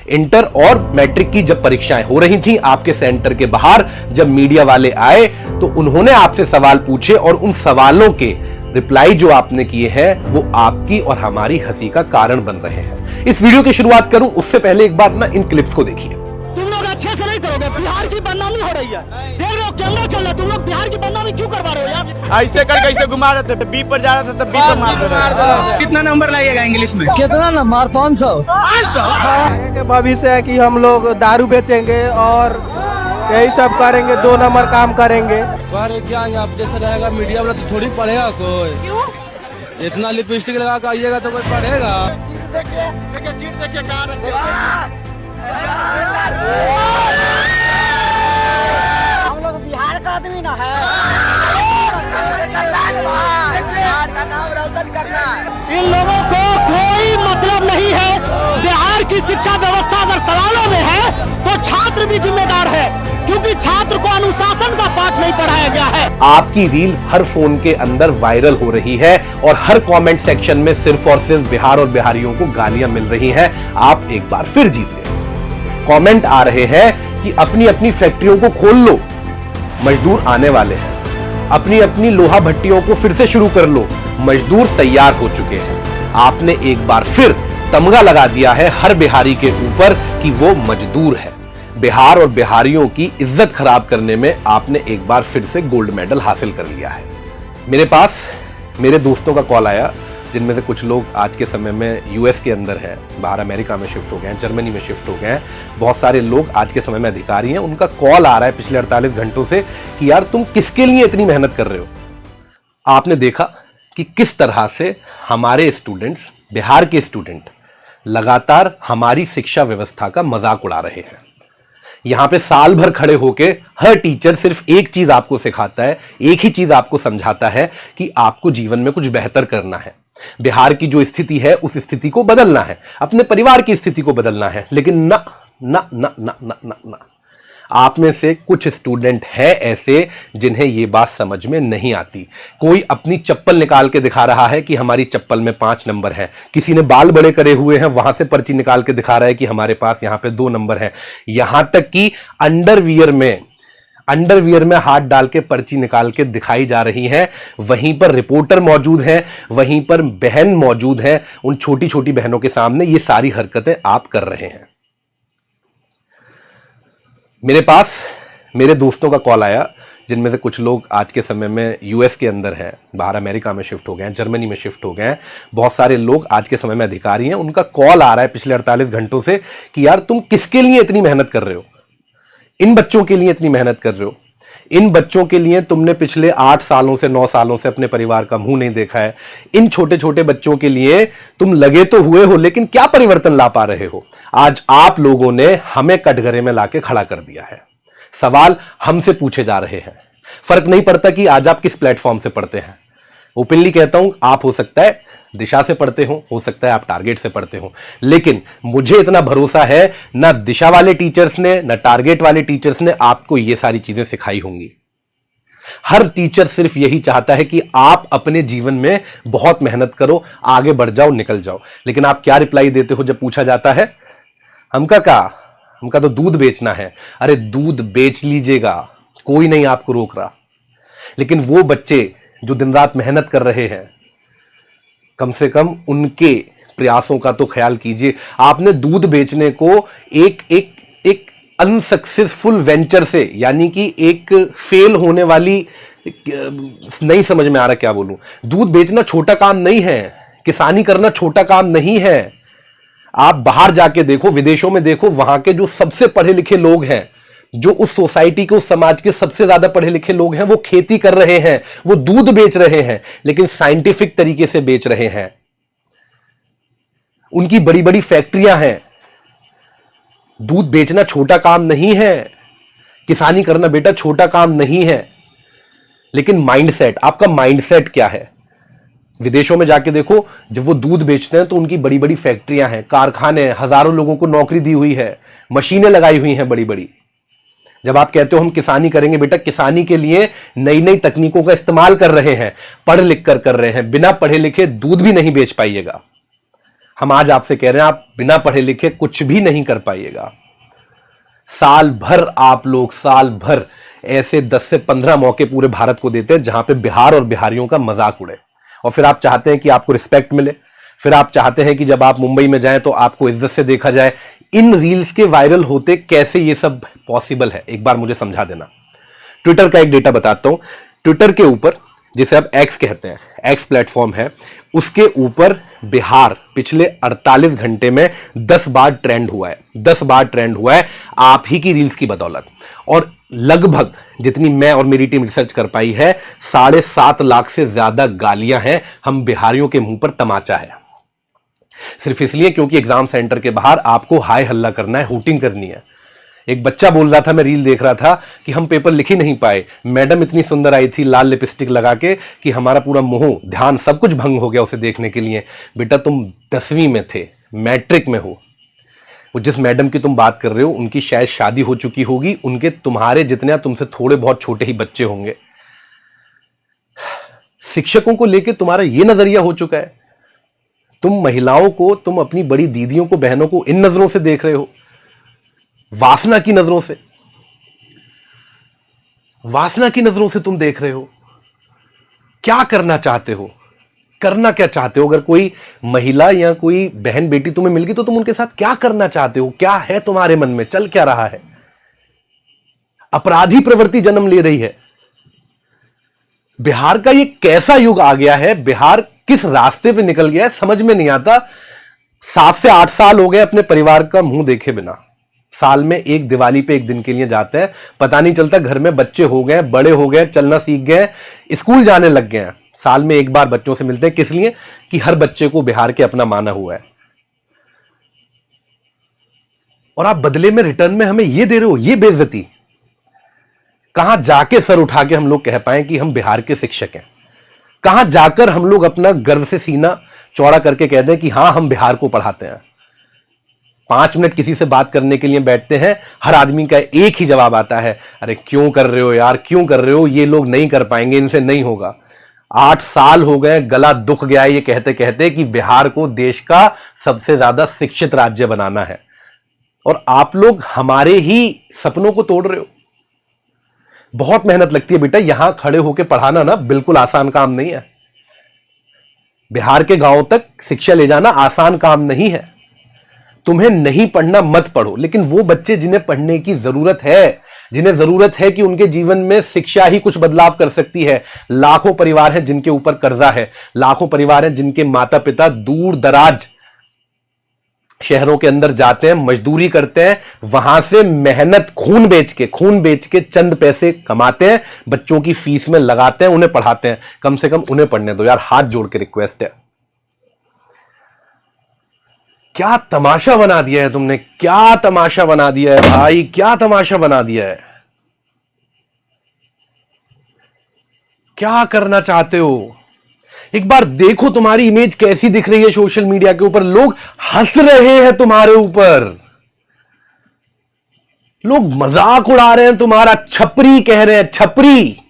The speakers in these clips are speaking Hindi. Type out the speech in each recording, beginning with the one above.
इंटर और मैट्रिक की जब परीक्षाएं हो रही थी, आपके सेंटर के बाहर जब मीडिया वाले आए तो उन्होंने आपसे सवाल पूछे और उन सवालों के रिप्लाई जो आपने किए हैं वो आपकी और हमारी हंसी का कारण बन रहे हैं। इस वीडियो की शुरुआत करूं उससे पहले एक बार ना इन क्लिप्स को देखिए। तुम लोग अच्छे से नहीं करोगे, बिहार की बदनामी हो रही है। देख रहे हो कैमरा चल रहा है, तुम लोग बिहार की बदनामी क्यों करवा रहे हो यार? ऐसे कर कैसे घुमा रहे थे, बी पर जा रहा था तब बी पर मार रहे। कितना नंबर लाइएगा इंग्लिश में? कितना नंबर? 500। भविष्य है कि हम लोग दारू बेचेंगे और यही सब करेंगे, 2 नंबर काम करेंगे। क्या आप जैसे रहेगा मीडिया वाला तो थोड़ी पढ़ेगा कोई। क्यों? इतना लिपस्टिक लगा कर आइएगा तो कोई पढ़ेगा? हम लोग बिहार का आदमी ना है, बिहार का नाम रोशन करना है। इन लोगों को कोई मतलब नहीं है। बिहार की शिक्षा व्यवस्था अगर सवालों में है तो छात्र भी जिम्मेदार है, क्योंकि छात्र को अनुशासन का पाठ नहीं पढ़ाया गया है। आपकी रील हर फोन के अंदर वायरल हो रही है और हर कमेंट सेक्शन में सिर्फ और सिर्फ बिहार और बिहारियों को गालियां मिल रही हैं। आप एक बार फिर जीत गए। कमेंट आ रहे हैं कि अपनी अपनी फैक्ट्रियों को खोल लो, मजदूर आने वाले हैं। अपनी अपनी लोहा भट्टियों को फिर से शुरू कर लो, मजदूर तैयार हो चुके हैं। आपने एक बार फिर तमगा लगा दिया है हर बिहारी के ऊपर कि वो मजदूर है। बिहार और बिहारियों की इज्जत खराब करने में आपने एक बार फिर से गोल्ड मेडल हासिल कर लिया है। मेरे पास मेरे दोस्तों का कॉल आया, जिनमें से कुछ लोग आज के समय में यूएस के अंदर हैं, बाहर अमेरिका में शिफ्ट हो गए हैं, जर्मनी में शिफ्ट हो गए हैं। बहुत सारे लोग आज के समय में अधिकारी हैं। उनका कॉल आ रहा है पिछले 48 घंटों से कि यार तुम किसके लिए इतनी मेहनत कर रहे हो। आपने देखा कि किस तरह से हमारे स्टूडेंट्स, बिहार के स्टूडेंट लगातार हमारी शिक्षा व्यवस्था का मजाक उड़ा रहे हैं। यहां पे साल भर खड़े होके हर टीचर सिर्फ एक चीज आपको सिखाता है, एक ही चीज आपको समझाता है कि आपको जीवन में कुछ बेहतर करना है। बिहार की जो स्थिति है उस स्थिति को बदलना है, अपने परिवार की स्थिति को बदलना है। लेकिन ना ना ना ना ना ना ना, आप में से कुछ स्टूडेंट हैं ऐसे जिन्हें यह बात समझ में नहीं आती। कोई अपनी चप्पल निकाल के दिखा रहा है कि हमारी चप्पल में 5 नंबर हैं। किसी ने बाल बड़े करे हुए हैं, वहां से पर्ची निकाल के दिखा रहा है कि हमारे पास यहां पे 2 नंबर हैं। यहां तक कि अंडरवियर में हाथ डाल के पर्ची निकाल के दिखाई जा रही है। वहीं पर रिपोर्टर मौजूद हैं, वहीं पर बहन मौजूद हैं। उन छोटी छोटी बहनों के सामने ये सारी हरकतें आप कर रहे हैं। मेरे पास मेरे दोस्तों का कॉल आया, जिनमें से कुछ लोग आज के समय में यूएस के अंदर हैं, बाहर अमेरिका में शिफ्ट हो गए हैं, जर्मनी में शिफ्ट हो गए हैं। बहुत सारे लोग आज के समय में अधिकारी हैं। उनका कॉल आ रहा है पिछले 48 घंटों से कि यार तुम किसके लिए इतनी मेहनत कर रहे हो। इन बच्चों के लिए इतनी मेहनत कर रहे हो। इन बच्चों के लिए तुमने पिछले 8 सालों से 9 सालों से अपने परिवार का मुंह नहीं देखा है। इन छोटे छोटे बच्चों के लिए तुम लगे तो हुए हो, लेकिन क्या परिवर्तन ला पा रहे हो। आज आप लोगों ने हमें कटघरे में लाके खड़ा कर दिया है। सवाल हमसे पूछे जा रहे हैं। फर्क नहीं पड़ता कि आज आप किस प्लेटफॉर्म से पढ़ते हैं। ओपनली कहता हूं, आप हो सकता है दिशा से पढ़ते हो सकता है आप टारगेट से पढ़ते हो, लेकिन मुझे इतना भरोसा है ना दिशा वाले टीचर्स ने ना टारगेट वाले टीचर्स ने आपको ये सारी चीजें सिखाई होंगी। हर टीचर सिर्फ यही चाहता है कि आप अपने जीवन में बहुत मेहनत करो, आगे बढ़ जाओ, निकल जाओ। लेकिन आप क्या रिप्लाई देते हो जब पूछा जाता है? हमका तो दूध बेचना है। अरे दूध बेच लीजिएगा, कोई नहीं आपको रोक रहा। लेकिन वो बच्चे जो दिन रात मेहनत कर रहे हैं, कम से कम उनके प्रयासों का तो ख्याल कीजिए। आपने दूध बेचने को एक अनसक्सेसफुल वेंचर से, यानी कि एक फेल होने वाली, नहीं समझ में आ रहा क्या बोलूं। दूध बेचना छोटा काम नहीं है, किसानी करना छोटा काम नहीं है। आप बाहर जाके देखो, विदेशों में देखो, वहां के जो सबसे पढ़े लिखे लोग हैं, जो उस सोसाइटी के, उस समाज के सबसे ज्यादा पढ़े लिखे लोग हैं, वो खेती कर रहे हैं, वो दूध बेच रहे हैं, लेकिन साइंटिफिक तरीके से बेच रहे हैं। उनकी बड़ी बड़ी फैक्ट्रियां हैं। दूध बेचना छोटा काम नहीं है, किसानी करना बेटा छोटा काम नहीं है। लेकिन माइंडसेट, आपका माइंडसेट क्या है? विदेशों में जाके देखो, जब वो दूध बेचते हैं तो उनकी बड़ी बड़ी फैक्ट्रियां हैं, कारखाने हैं, हजारों लोगों को नौकरी दी हुई है, मशीनें लगाई हुई हैं बड़ी बड़ी। जब आप कहते हो हम किसानी करेंगे, बेटा किसानी के लिए नई नई तकनीकों का इस्तेमाल कर रहे हैं, पढ़ लिख कर रहे हैं। बिना पढ़े लिखे दूध भी नहीं बेच पाइएगा। हम आज आपसे कह रहे हैं आप बिना पढ़े लिखे कुछ भी नहीं कर पाइएगा। साल भर ऐसे 10 से 15 मौके पूरे भारत को देते हैं जहां पे बिहार और बिहारियों का मजाक उड़े, और फिर आप चाहते हैं कि आपको रिस्पेक्ट मिले, फिर आप चाहते हैं कि जब आप मुंबई में जाएं तो आपको इज्जत से देखा जाए। इन रील्स के वायरल होते कैसे ये सब पॉसिबल है, एक बार मुझे समझा देना। ट्विटर का एक डेटा बताता हूं। ट्विटर के ऊपर, जिसे आप एक्स कहते हैं, एक्स प्लेटफॉर्म है, उसके ऊपर बिहार पिछले 48 घंटे में 10 बार ट्रेंड हुआ है। 10 बार ट्रेंड हुआ है आप ही की रील्स की बदौलत। और लगभग जितनी मैं और मेरी टीम रिसर्च कर पाई है, 7.5 लाख से ज्यादा गालियां हैं हम बिहारियों के मुंह पर तमाचा है, सिर्फ इसलिए क्योंकि एग्जाम सेंटर के बाहर आपको हाय हल्ला करना है, हूटिंग करनी है। एक बच्चा बोल रहा था, मैं रील देख रहा था, कि हम पेपर लिख ही नहीं पाए, मैडम इतनी सुंदर आई थी लाल लिपस्टिक लगा के कि हमारा पूरा मोह ध्यान सब कुछ भंग हो गया उसे देखने के लिए। बेटा तुम 10वीं में थे, मैट्रिक में हो। वो जिस मैडम की तुम बात कर रहे हो उनकी शायद शादी हो चुकी होगी, उनके तुम्हारे जितने तुमसे थोड़े बहुत छोटे ही बच्चे होंगे। शिक्षकों को लेकर तुम्हारा यह नजरिया हो चुका है। तुम महिलाओं को, तुम अपनी बड़ी दीदियों को, बहनों को इन नजरों से देख रहे हो, वासना की नजरों से। वासना की नजरों से तुम देख रहे हो। क्या करना चाहते हो, करना क्या चाहते हो? अगर कोई महिला या कोई बहन बेटी तुम्हें मिल गई तो तुम उनके साथ क्या करना चाहते हो? क्या है तुम्हारे मन में, चल क्या रहा है? अपराधी प्रवृत्ति जन्म ले रही है। बिहार का ये कैसा युग आ गया है, बिहार किस रास्ते पे निकल गया है समझ में नहीं आता। 7 से 8 साल हो गए अपने परिवार का मुंह देखे बिना। साल में एक दिवाली पे एक दिन के लिए जाते हैं, पता नहीं चलता घर में बच्चे हो गए, बड़े हो गए, चलना सीख गए, स्कूल जाने लग गए हैं। साल में एक बार बच्चों से मिलते हैं, किस लिए? कि हर बच्चे को बिहार के अपना माना हुआ है। और आप बदले में रिटर्न में हमें ये दे रहे हो, ये बेइज्जती। कहां जाके सर उठा के हम लोग कह पाए कि हम बिहार के शिक्षक हैं? कहां जाकर हम लोग अपना गर्व से सीना चौड़ा करके कह दें कि हां हम बिहार को पढ़ाते हैं? 5 मिनट किसी से बात करने के लिए बैठते हैं, हर आदमी का एक ही जवाब आता है, अरे क्यों कर रहे हो यार, क्यों कर रहे हो, ये लोग नहीं कर पाएंगे, इनसे नहीं होगा। 8 साल हो गए, गला दुख गया ये कहते कहते कि बिहार को देश का सबसे ज्यादा शिक्षित राज्य बनाना है, और आप लोग हमारे ही सपनों को तोड़ रहे हो। बहुत मेहनत लगती है बेटा, यहां खड़े होकर पढ़ाना ना बिल्कुल आसान काम नहीं है। बिहार के गांवों तक शिक्षा ले जाना आसान काम नहीं है। तुम्हें नहीं पढ़ना मत पढ़ो, लेकिन वो बच्चे जिन्हें पढ़ने की जरूरत है, जिन्हें जरूरत है कि उनके जीवन में शिक्षा ही कुछ बदलाव कर सकती है। लाखों परिवार हैं जिनके ऊपर कर्जा है, लाखों परिवार हैं जिनके माता पिता दूर दराज शहरों के अंदर जाते हैं, मजदूरी करते हैं, वहां से मेहनत खून बेच के चंद पैसे कमाते हैं, बच्चों की फीस में लगाते हैं, उन्हें पढ़ाते हैं। कम से कम उन्हें पढ़ने दो यार, हाथ जोड़ के रिक्वेस्ट है। क्या तमाशा बना दिया है तुमने, क्या तमाशा बना दिया है भाई, क्या तमाशा बना दिया है। क्या करना चाहते हो? एक बार देखो तुम्हारी इमेज कैसी दिख रही है सोशल मीडिया के ऊपर। लोग हंस रहे हैं तुम्हारे ऊपर, लोग मजाक उड़ा रहे हैं तुम्हारा, छपरी कह रहे हैं, छपरी।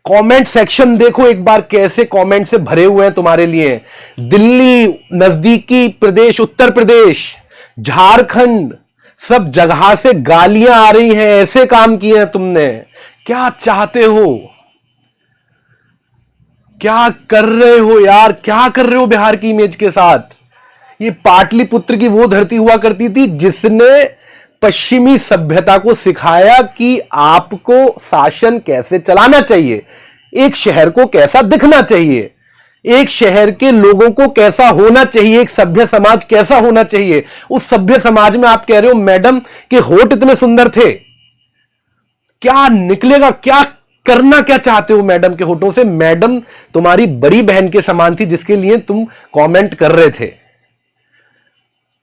कमेंट सेक्शन देखो एक बार कैसे कमेंट से भरे हुए हैं तुम्हारे लिए। दिल्ली, नजदीकी प्रदेश, उत्तर प्रदेश, झारखंड, सब जगह से गालियां आ रही हैं, ऐसे काम किए हैं तुमने। क्या चाहते हो, क्या कर रहे हो यार, क्या कर रहे हो बिहार की इमेज के साथ? ये पाटलिपुत्र की वो धरती हुआ करती थी जिसने पश्चिमी सभ्यता को सिखाया कि आपको शासन कैसे चलाना चाहिए, एक शहर को कैसा दिखना चाहिए, एक शहर के लोगों को कैसा होना चाहिए, एक सभ्य समाज कैसा होना चाहिए। उस सभ्य समाज में आप कह रहे हो मैडम के होठ इतने सुंदर थे, क्या निकलेगा? क्या करना क्या चाहते हो मैडम के होठों से? मैडम तुम्हारी बड़ी बहन के समान थी जिसके लिए तुम कमेंट कर रहे थे।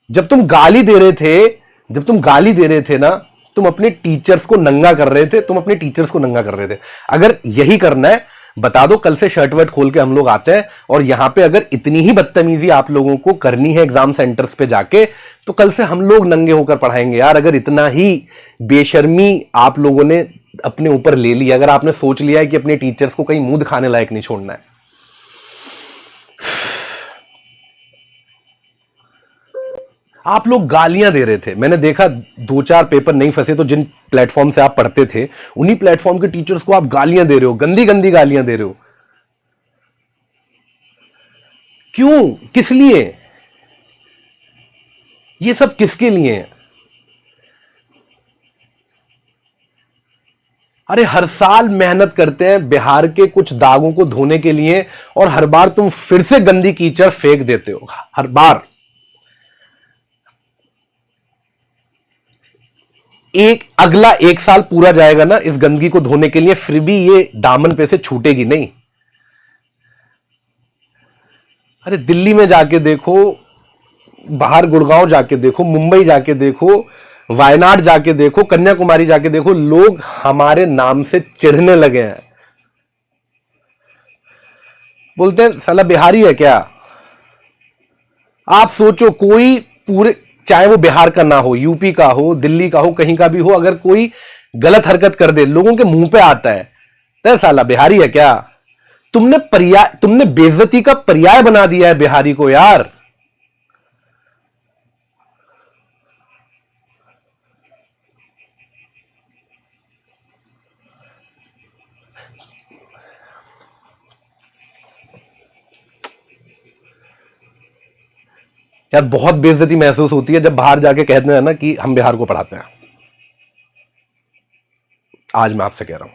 जब तुम गाली दे रहे थे ना, तुम अपने टीचर्स को नंगा कर रहे थे। अगर यही करना है बता दो, कल से शर्ट वर्ट खोल के हम लोग आते हैं, और यहां पे अगर इतनी ही बदतमीजी आप लोगों को करनी है एग्जाम सेंटर्स पे जाके, तो कल से हम लोग नंगे होकर पढ़ाएंगे यार। अगर इतना ही बेशर्मी आप लोगों ने अपने ऊपर ले ली, अगर आपने सोच लिया है कि अपने टीचर्स को कहीं मुंह दिखाने लायक नहीं छोड़ना है। आप लोग गालियां दे रहे थे। मैंने देखा 2-4 पेपर नहीं फंसे तो जिन प्लेटफॉर्म से आप पढ़ते थे उन्हीं प्लेटफॉर्म के टीचर्स को आप गालियां दे रहे हो, गंदी गंदी गालियां दे रहे हो। क्यों? किस लिए? ये सब किसके लिए है? अरे हर साल मेहनत करते हैं बिहार के कुछ दागों को धोने के लिए और हर बार तुम फिर से गंदी कीचड़ फेंक देते हो। हर बार अगला 1 साल पूरा जाएगा ना इस गंदगी को धोने के लिए, फिर भी ये दामन पे से छूटेगी नहीं। अरे दिल्ली में जाके देखो, बाहर गुड़गांव जाके देखो, मुंबई जाके देखो, वायनाड जाके देखो, कन्याकुमारी जाके देखो, लोग हमारे नाम से चिढ़ने लगे हैं। बोलते हैं साला बिहारी है क्या? आप सोचो, कोई पूरे, चाहे वो बिहार का ना हो, यूपी का हो, दिल्ली का हो, कहीं का भी हो, अगर कोई गलत हरकत कर दे लोगों के मुंह पे आता है तो साला बिहारी है क्या? तुमने बेइज्जती का पर्याय बना दिया है बिहारी को यार। यार बहुत बेइज्जती महसूस होती है जब बाहर जाके कहते हैं ना कि हम बिहार को पढ़ाते हैं। आज मैं आपसे कह रहा हूं,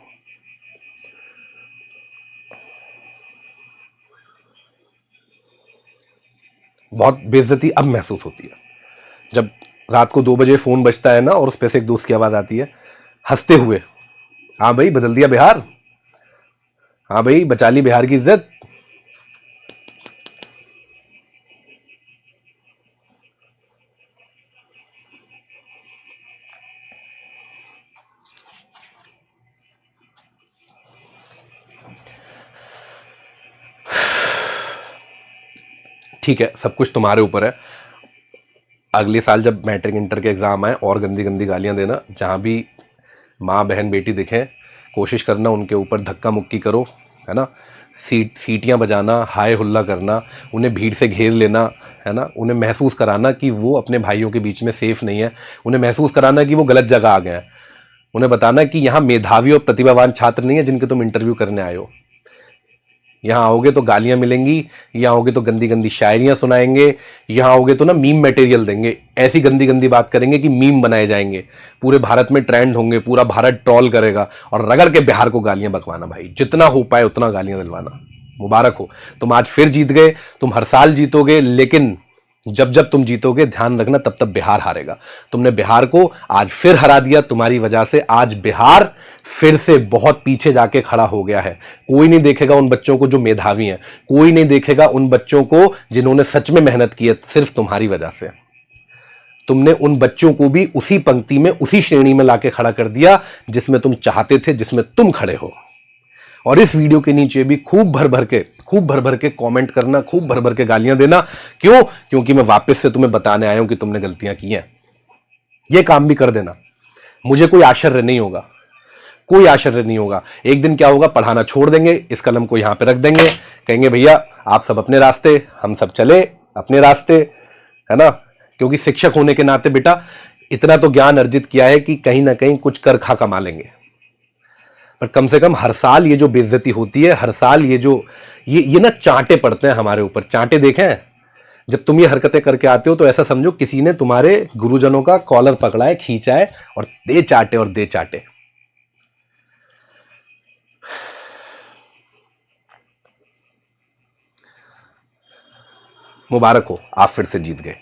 बहुत बेइज्जती अब महसूस होती है जब रात को 2 बजे फोन बजता है ना और उस पे से एक दोस्त की आवाज आती है हंसते हुए, हाँ भाई बदल दिया बिहार, हाँ भाई बचा ली बिहार की इज्जत। ठीक है, सब कुछ तुम्हारे ऊपर है। अगले साल जब मैट्रिक इंटर के एग्जाम आए और गंदी गंदी गालियां देना, जहां भी माँ बहन बेटी दिखें कोशिश करना उनके ऊपर धक्का मुक्की करो, है ना, सीटियां बजाना, हाय हुल्ला करना, उन्हें भीड़ से घेर लेना, है ना, उन्हें महसूस कराना कि वो अपने भाइयों के बीच में सेफ नहीं है, उन्हें महसूस कराना कि वो गलत जगह आ गए हैं, उन्हें बताना कि यहाँ मेधावी और प्रतिभावान छात्र नहीं है जिनके तुम इंटरव्यू करने आए हो। यहाँ आओगे तो गालियां मिलेंगी, यहाँ आओगे तो गंदी गंदी शायरियां सुनाएंगे, यहाँ आओगे तो ना मीम मटेरियल देंगे, ऐसी गंदी गंदी बात करेंगे कि मीम बनाए जाएंगे, पूरे भारत में ट्रेंड होंगे, पूरा भारत ट्रोल करेगा और रगड़ के बिहार को गालियां बकवाना। भाई जितना हो पाए उतना गालियां दिलवाना। मुबारक हो, तुम आज फिर जीत गए। तुम हर साल जीतोगे, लेकिन जब जब तुम जीतोगे ध्यान रखना तब तब बिहार हारेगा। तुमने बिहार को आज फिर हरा दिया, तुम्हारी वजह से आज बिहार फिर से बहुत पीछे जाके खड़ा हो गया है। कोई नहीं देखेगा उन बच्चों को जो मेधावी हैं, कोई नहीं देखेगा उन बच्चों को जिन्होंने सच में मेहनत की है। सिर्फ तुम्हारी वजह से तुमने उन बच्चों को भी उसी पंक्ति में, उसी श्रेणी में लाके खड़ा कर दिया जिसमें तुम चाहते थे, जिसमें तुम खड़े हो। और इस वीडियो के नीचे भी खूब भर भर के कमेंट करना, खूब भर भर के गालियां देना। क्यों? क्योंकि मैं वापस से तुम्हें बताने आया हूं कि तुमने गलतियां की हैं। यह काम भी कर देना, मुझे कोई आश्चर्य नहीं होगा, कोई आश्चर्य नहीं होगा। एक दिन क्या होगा, पढ़ाना छोड़ देंगे, इस कलम को यहां पे रख देंगे, कहेंगे भैया आप सब अपने रास्ते, हम सब चले अपने रास्ते, है ना। क्योंकि शिक्षक होने के नाते बेटा इतना तो ज्ञान अर्जित किया है कि कहीं ना कहीं कुछ कर खा कमा लेंगे। पर कम से कम हर साल ये जो बेइज्जती होती है, हर साल ये जो ये ना चांटे पड़ते हैं हमारे ऊपर। चांटे देखे हैं? जब तुम ये हरकतें करके आते हो तो ऐसा समझो किसी ने तुम्हारे गुरुजनों का कॉलर पकड़ा है, खींचा है और दे चाटे और दे चाटे। मुबारक हो, आप फिर से जीत गए।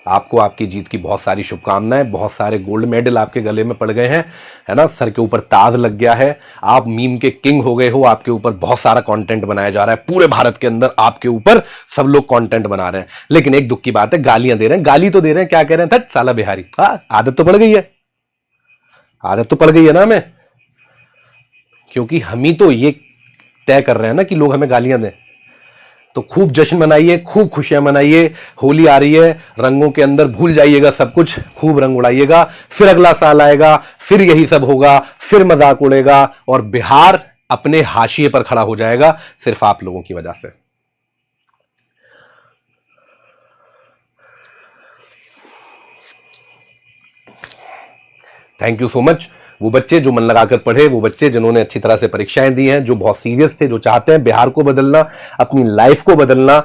आपको आपकी जीत की बहुत सारी शुभकामनाएं। बहुत सारे गोल्ड मेडल आपके गले में पड़ गए हैं, है ना, सर के ऊपर ताज लग गया है, आप मीम के किंग हो गए हो। आपके ऊपर बहुत सारा कंटेंट बनाया जा रहा है, पूरे भारत के अंदर आपके ऊपर सब लोग कंटेंट बना रहे हैं। लेकिन एक दुख की बात है, गालियां दे रहे हैं। गाली तो दे रहे हैं, क्या कह रहे हैं, साला बिहारी। हाँ, आदत तो पड़ गई है, आदत तो पड़ गई है ना हमें, क्योंकि हम ही तो ये तय कर रहे हैं ना कि लोग हमें गालियां दें। तो खूब जश्न मनाइए, खूब खुशियां मनाइए। होली आ रही है, रंगों के अंदर भूल जाइएगा सब कुछ, खूब रंग उड़ाइएगा। फिर अगला साल आएगा, फिर यही सब होगा, फिर मजाक उड़ेगा और बिहार अपने हाशिए पर खड़ा हो जाएगा सिर्फ आप लोगों की वजह से। Thank you so much. वो बच्चे जो मन लगाकर पढ़े, वो बच्चे जिन्होंने अच्छी तरह से परीक्षाएं दी हैं, जो बहुत सीरियस थे, जो चाहते हैं बिहार को बदलना, अपनी लाइफ को बदलना,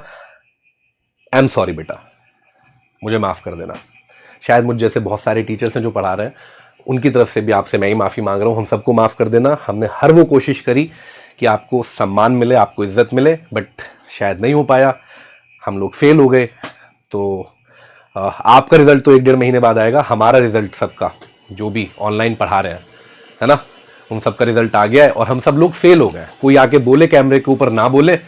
आई एम सॉरी बेटा, मुझे माफ कर देना। शायद मुझ जैसे बहुत सारे टीचर्स हैं जो पढ़ा रहे हैं, उनकी तरफ से भी आपसे मैं ही माफी मांग रहा हूं। हम सबको माफ कर देना। हमने हर वो कोशिश करी कि आपको सम्मान मिले, आपको इज्जत मिले, बट शायद नहीं हो पाया। हम लोग फेल हो गए। तो आपका रिजल्ट तो 1-1.5 महीने बाद आएगा। हमारा रिजल्ट सबका, जो भी ऑनलाइन पढ़ा रहे हैं, है ना, उन सबका रिजल्ट आ गया है और हम सब लोग फेल हो गए। कोई आके बोले कैमरे के ऊपर ना बोले,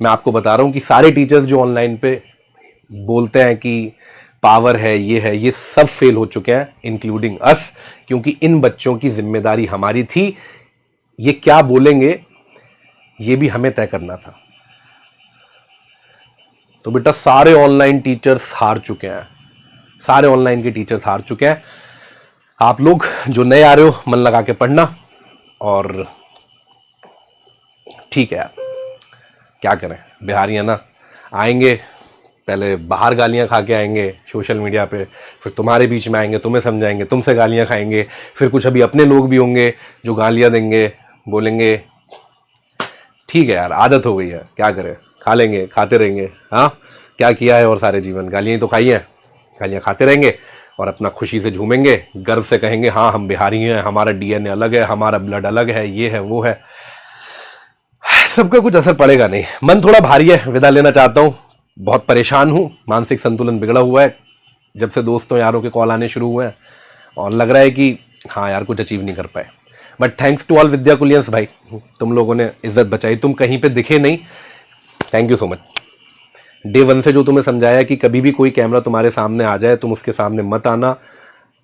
मैं आपको बता रहा हूं कि सारे टीचर्स जो ऑनलाइन पे बोलते हैं कि पावर है, ये सब फेल हो चुके हैं, इंक्लूडिंग अस, क्योंकि इन बच्चों की जिम्मेदारी हमारी थी। ये क्या बोलेंगे ये भी हमें तय करना था। तो बेटा सारे ऑनलाइन टीचर्स हार चुके हैं, सारे ऑनलाइन के टीचर्स हार चुके हैं। आप लोग जो नए आ रहे हो, मन लगा के पढ़ना। और ठीक है यार, क्या करें, बिहारी है ना, आएंगे पहले बाहर गालियां खा के आएंगे सोशल मीडिया पे, फिर तुम्हारे बीच में आएंगे, तुम्हें समझाएंगे, तुमसे गालियां खाएंगे, फिर कुछ अभी अपने लोग भी होंगे जो गालियां देंगे, बोलेंगे। ठीक है यार, आदत हो गई है, क्या करें, खा लेंगे, खाते रहेंगे। हाँ, क्या किया है और सारे जीवन गालियां ही तो खाई हैं, गालियां खाते रहेंगे और अपना खुशी से झूमेंगे, गर्व से कहेंगे हाँ हम बिहारी हैं, हमारा डीएनए अलग है, हमारा ब्लड अलग है, ये है वो है। सबका कुछ असर पड़ेगा नहीं। मन थोड़ा भारी है, विदा लेना चाहता हूं। बहुत परेशान हूं, मानसिक संतुलन बिगड़ा हुआ है जब से दोस्तों यारों के कॉल आने शुरू हुए हैं, और लग रहा है कि हाँ यार कुछ अचीव नहीं कर पाए। बट थैंक्स टू ऑल विद्या कुलियंस भाई, तुम लोगों ने इज्जत बचाई, तुम कहीं पे दिखे नहीं, thank you so much. Day 1 से जो तुम्हें समझाया कि कभी भी कोई कैमरा तुम्हारे सामने आ जाए तुम उसके सामने मत आना,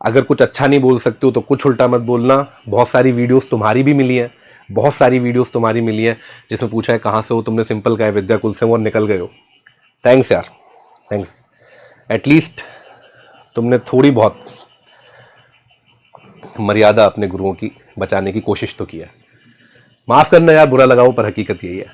अगर कुछ अच्छा नहीं बोल सकते हो तो कुछ उल्टा मत बोलना। बहुत सारी वीडियोस तुम्हारी भी मिली हैं, बहुत सारी वीडियोस तुम्हारी मिली हैं जिसमें पूछा है कहाँ से हो, तुमने सिंपल कहा है विद्या कुल से, वो निकल गए हो। थैंक्स यार, थैंक्स। एटलीस्ट तुमने थोड़ी बहुत मर्यादा अपने गुरुओं की बचाने की कोशिश तो की है। माफ करना यार, बुरा लगाओ, पर हकीकत यही है।